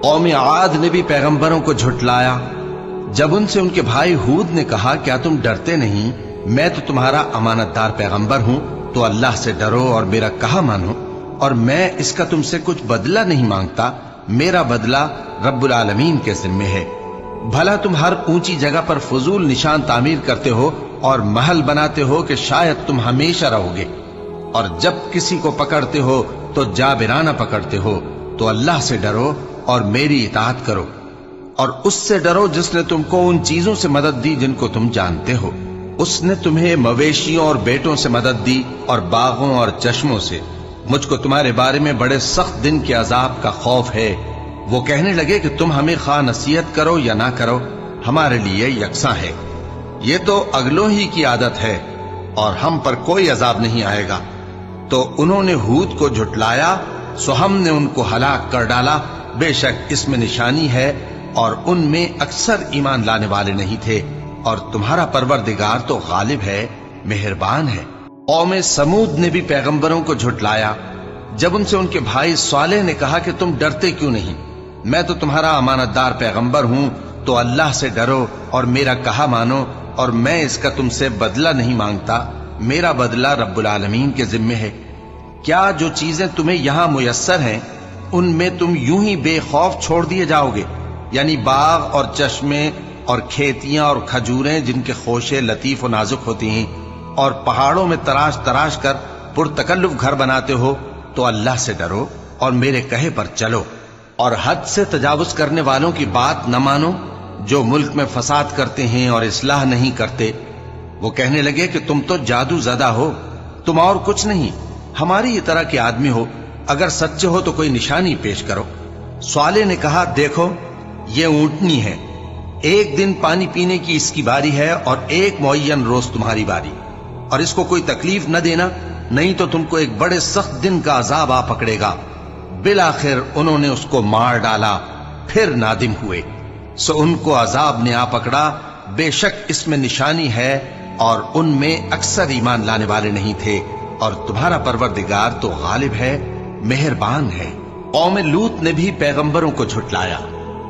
قوم عاد نے بھی پیغمبروں کو جھٹلایا جب ان سے ان کے بھائی ہود نے کہا کیا تم ڈرتے نہیں، میں تو تمہارا امانت دار پیغمبر ہوں، تو اللہ سے ڈرو اور میرا کہا مانو، اور میں اس کا تم سے کچھ بدلہ نہیں مانگتا، میرا بدلہ رب العالمین کے ذمے ہے۔ بھلا تم ہر اونچی جگہ پر فضول نشان تعمیر کرتے ہو اور محل بناتے ہو کہ شاید تم ہمیشہ رہو گے، اور جب کسی کو پکڑتے ہو تو جابرانہ پکڑتے ہو، تو اللہ سے ڈرو اور میری اطاعت کرو، اور اس سے ڈرو جس نے تم کو ان چیزوں سے مدد دی جن کو تم جانتے ہو۔ اس نے تمہیں مویشیوں اور بیٹوں سے مدد دی اور باغوں اور چشموں سے۔ مجھ کو تمہارے بارے میں بڑے سخت دن کے عذاب کا خوف ہے۔ وہ کہنے لگے کہ تم ہمیں خواہ نصیحت کرو یا نہ کرو، ہمارے لیے یکساں ہے، یہ تو اگلوں ہی کی عادت ہے اور ہم پر کوئی عذاب نہیں آئے گا۔ تو انہوں نے ہود کو جھٹلایا، سو ہم نے ان کو ہلاک کر ڈالا، بے شک اس میں نشانی ہے اور ان میں اکثر ایمان لانے والے نہیں تھے، اور تمہارا پروردگار تو غالب ہے، مہربان ہے۔ قوم سمود نے بھی پیغمبروں کو جھٹلایا جب ان سے ان کے بھائی صالح نے کہا کہ تم ڈرتے کیوں نہیں، میں تو تمہارا امانت دار پیغمبر ہوں، تو اللہ سے ڈرو اور میرا کہا مانو، اور میں اس کا تم سے بدلہ نہیں مانگتا، میرا بدلہ رب العالمین کے ذمے ہے۔ کیا جو چیزیں تمہیں یہاں میسر ہیں ان میں تم یوں ہی بے خوف چھوڑ دیے جاؤ گے؟ یعنی باغ اور چشمے اور کھیتیاں اور کھجوریں جن کے خوشے لطیف و نازک ہوتی ہیں، اور پہاڑوں میں تراش تراش کر پرتکلف گھر بناتے ہو، تو اللہ سے ڈرو اور میرے کہے پر چلو، اور حد سے تجاوز کرنے والوں کی بات نہ مانو جو ملک میں فساد کرتے ہیں اور اصلاح نہیں کرتے۔ وہ کہنے لگے کہ تم تو جادو زدہ ہو، تم اور کچھ نہیں، ہماری طرح کے آدمی ہو، اگر سچے ہو تو کوئی نشانی پیش کرو۔ صالح نے کہا دیکھو یہ اونٹنی ہے، ایک دن پانی پینے کی اس کی باری ہے اور ایک معین روز تمہاری باری، اور اس کو کوئی تکلیف نہ دینا، نہیں تو تم کو ایک بڑے سخت دن کا عذاب آ پکڑے گا۔ بالآخر انہوں نے اس کو مار ڈالا، پھر نادم ہوئے، سو ان کو عذاب نے آ پکڑا، بے شک اس میں نشانی ہے اور ان میں اکثر ایمان لانے والے نہیں تھے، اور تمہارا پروردگار تو غالب ہے، مہربان ہے۔ قوم لوط نے بھی پیغمبروں کو جھٹلایا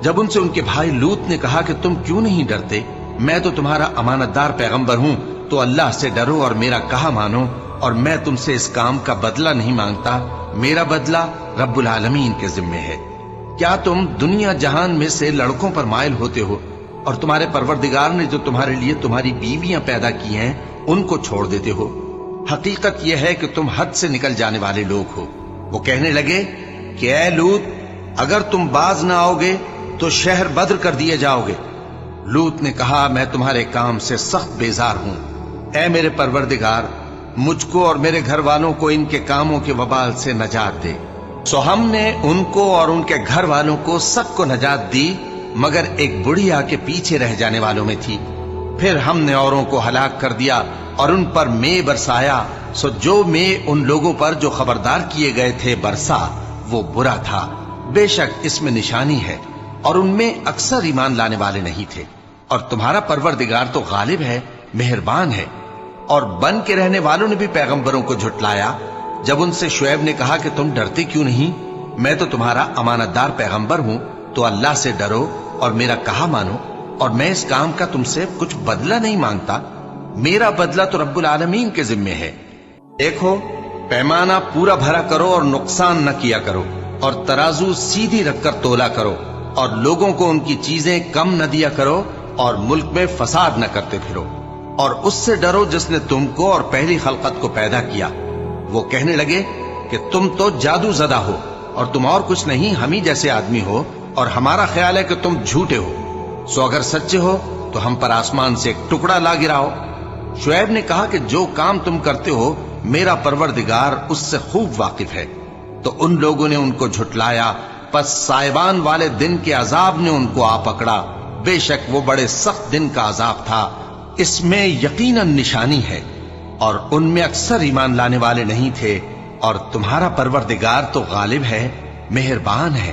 جب ان سے ان کے بھائی لوط نے کہا کہ تم کیوں نہیں ڈرتے، میں تو تمہارا امانت دار پیغمبر ہوں، تو اللہ سے ڈرو اور میرا کہا مانو، اور میں تم سے اس کام کا بدلہ نہیں مانگتا، میرا بدلہ رب العالمین کے ذمے ہے۔ کیا تم دنیا جہان میں سے لڑکوں پر مائل ہوتے ہو، اور تمہارے پروردگار نے جو تمہارے لیے تمہاری بیویاں پیدا کی ہیں ان کو چھوڑ دیتے ہو؟ حقیقت یہ ہے کہ تم حد سے نکل جانے والے لوگ ہو۔ وہ کہنے لگے کہ اے لوط اگر تم باز نہ آؤ گے تو شہر بدر کر دیے جاؤ گے۔ لوط نے کہا میں تمہارے کام سے سخت بیزار ہوں، اے میرے پروردگار مجھ کو اور میرے گھر والوں کو ان کے کاموں کے وبال سے نجات دے۔ سو ہم نے ان کو اور ان کے گھر والوں کو سب کو نجات دی، مگر ایک بڑھیا کے پیچھے رہ جانے والوں میں تھی۔ پھر ہم نے اوروں کو ہلاک کر دیا اور ان پر مے برسایا، سو جو مے ان لوگوں پر جو خبردار کیے گئے تھے برسا وہ برا تھا، بے شک اس میں نشانی ہے، اور ان میں اکثر ایمان لانے والے نہیں تھے، اور تمہارا پروردگار تو غالب ہے، مہربان ہے۔ اور بن کے رہنے والوں نے بھی پیغمبروں کو جھٹلایا جب ان سے شعیب نے کہا کہ تم ڈرتے کیوں نہیں، میں تو تمہارا امانت دار پیغمبر ہوں، تو اللہ سے ڈرو اور میرا کہا مانو، اور میں اس کام کا تم سے کچھ بدلہ نہیں مانگتا، میرا بدلہ تو رب العالمین کے ذمے ہے۔ دیکھو پیمانہ پورا بھرا کرو اور نقصان نہ کیا کرو، اور ترازو سیدھی رکھ کر تولا کرو، اور لوگوں کو ان کی چیزیں کم نہ دیا کرو، اور ملک میں فساد نہ کرتے پھرو، اور اس سے ڈرو جس نے تم کو اور پہلی خلقت کو پیدا کیا۔ وہ کہنے لگے کہ تم تو جادو زدہ ہو اور تم اور کچھ نہیں، ہم ہی جیسے آدمی ہو، اور ہمارا خیال ہے کہ تم جھوٹے ہو، سو اگر سچے ہو تو ہم پر آسمان سے ایک ٹکڑا لا گراؤ۔ شعیب نے کہا کہ جو کام تم کرتے ہو میرا پروردگار اس سے خوب واقف ہے۔ تو ان لوگوں نے ان کو جھٹلایا، پس سائبان والے دن کے عذاب نے ان کو آ پکڑا، بے شک وہ بڑے سخت دن کا عذاب تھا، اس میں یقیناً نشانی ہے، اور ان میں اکثر ایمان لانے والے نہیں تھے، اور تمہارا پروردگار تو غالب ہے، مہربان ہے۔